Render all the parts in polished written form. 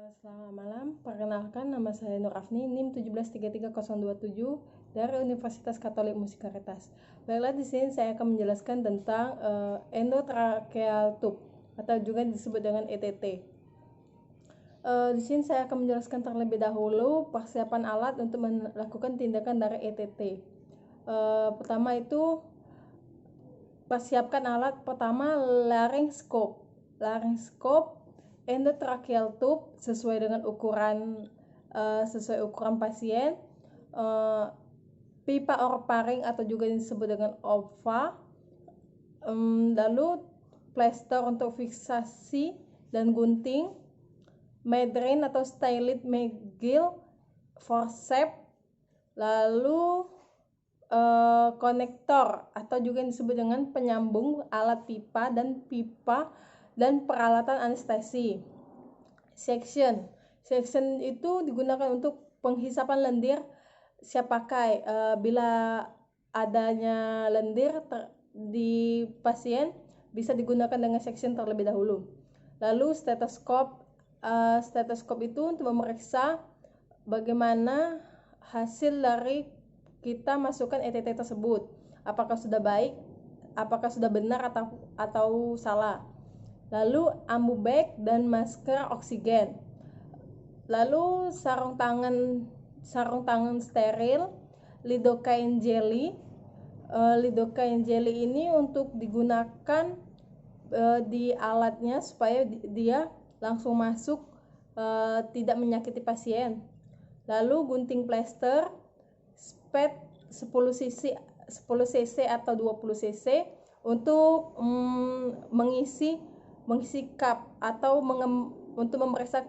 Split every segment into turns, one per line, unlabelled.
Selamat malam, perkenalkan nama saya Nur Afni, NIM 1733027 dari Universitas Katolik Musikaritas. Baiklah, di sini saya akan menjelaskan tentang endotracheal tube atau juga disebut dengan ETT. Di sini saya akan menjelaskan terlebih dahulu persiapan alat untuk melakukan tindakan dari ETT. Pertama itu persiapkan alat pertama larynxscope. Endotracheal tube sesuai dengan ukuran pasien, pipa orofaring atau juga disebut dengan OPVA, lalu plester untuk fiksasi dan gunting, medrin atau stylet McGill, forceps, lalu konektor atau juga yang disebut dengan penyambung alat pipa dan peralatan anestesi. Section itu digunakan untuk penghisapan lendir siap pakai. Bila adanya lendir di pasien, bisa digunakan dengan section terlebih dahulu. Lalu stetoskop itu untuk memeriksa bagaimana hasil dari kita masukkan ETT tersebut, apakah sudah baik, apakah sudah benar atau salah. Lalu ambu bag dan masker oksigen. Lalu sarung tangan steril, lidocaine jelly. Lidocaine jelly ini untuk digunakan di alatnya supaya dia langsung masuk, tidak menyakiti pasien. Lalu gunting plester, spet 10 cc atau 20 cc untuk mengisi cup atau untuk memeriksa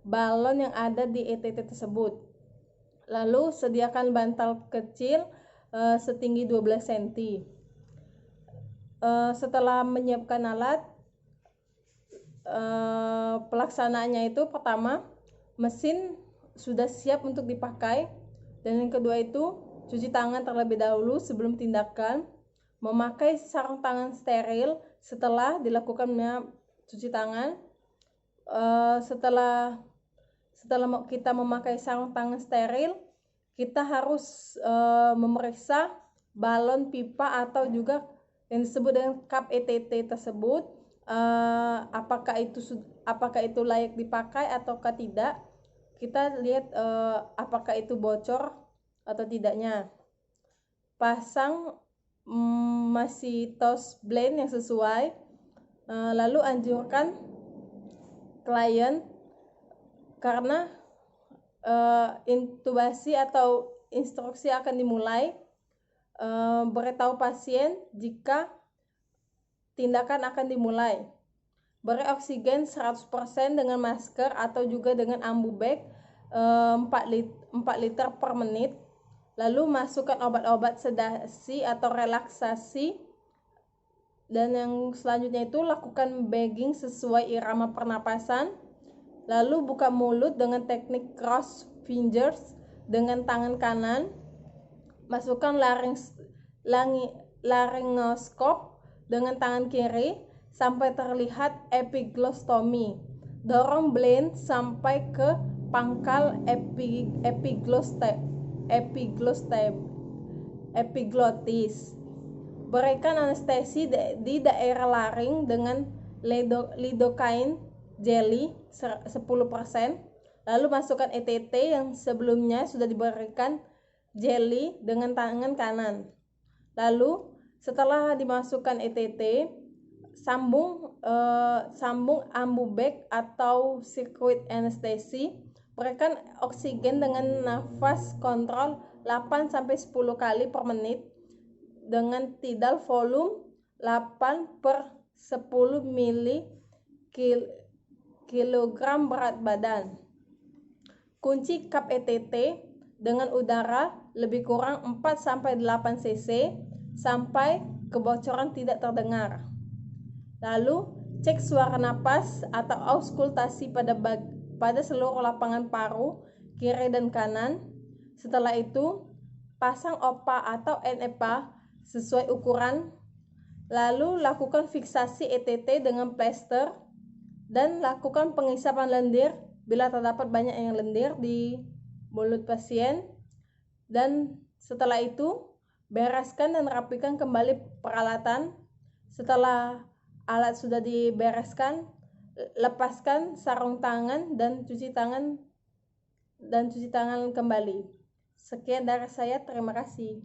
balon yang ada di ETT tersebut. Lalu sediakan bantal kecil setinggi 12 cm. Setelah menyiapkan alat, pelaksanaannya itu pertama, mesin sudah siap untuk dipakai, dan yang kedua itu cuci tangan terlebih dahulu sebelum tindakan, memakai sarung tangan steril setelah dilakukannya cuci tangan. Setelah kita memakai sarung tangan steril, kita harus memeriksa balon pipa atau juga yang disebut dengan cup ETT tersebut, apakah itu layak dipakai ataukah tidak. Kita lihat apakah itu bocor atau tidaknya. Pasang masih toast blend yang sesuai, lalu anjurkan klien karena intubasi atau instruksi akan dimulai, beritahu pasien jika tindakan akan dimulai, beri oksigen 100% dengan masker atau juga dengan ambu bag 4 liter per menit. Lalu masukkan obat-obat sedasi atau relaksasi, dan yang selanjutnya itu lakukan bagging sesuai irama pernapasan. Lalu buka mulut dengan teknik cross fingers dengan tangan kanan. Masukkan laryngoskop dengan tangan kiri sampai terlihat epiglostomi. Dorong blend sampai ke pangkal epiglotis. Berikan anestesi di daerah laring dengan lidocaine jelly 10%. Lalu masukkan ETT yang sebelumnya sudah diberikan jelly dengan tangan kanan. Lalu setelah dimasukkan ETT, sambung ambu bag atau circuit anestesi. Berikan oksigen dengan nafas kontrol 8-10 kali per menit dengan tidal volume 8/10 kg berat badan. Kunci cup ETT dengan udara lebih kurang 4-8 cc sampai kebocoran tidak terdengar. Lalu cek suara napas atau auskultasi pada seluruh lapangan paru kiri dan kanan. Setelah itu pasang OPA atau NEPA sesuai ukuran. Lalu lakukan fiksasi ETT dengan plester. dan lakukan pengisapan lendir bila terdapat banyak yang lendir di mulut pasien. Dan setelah itu bereskan dan rapikan kembali peralatan. Setelah alat sudah dibereskan, lepaskan sarung tangan dan cuci tangan kembali. Sekian dari saya, terima kasih.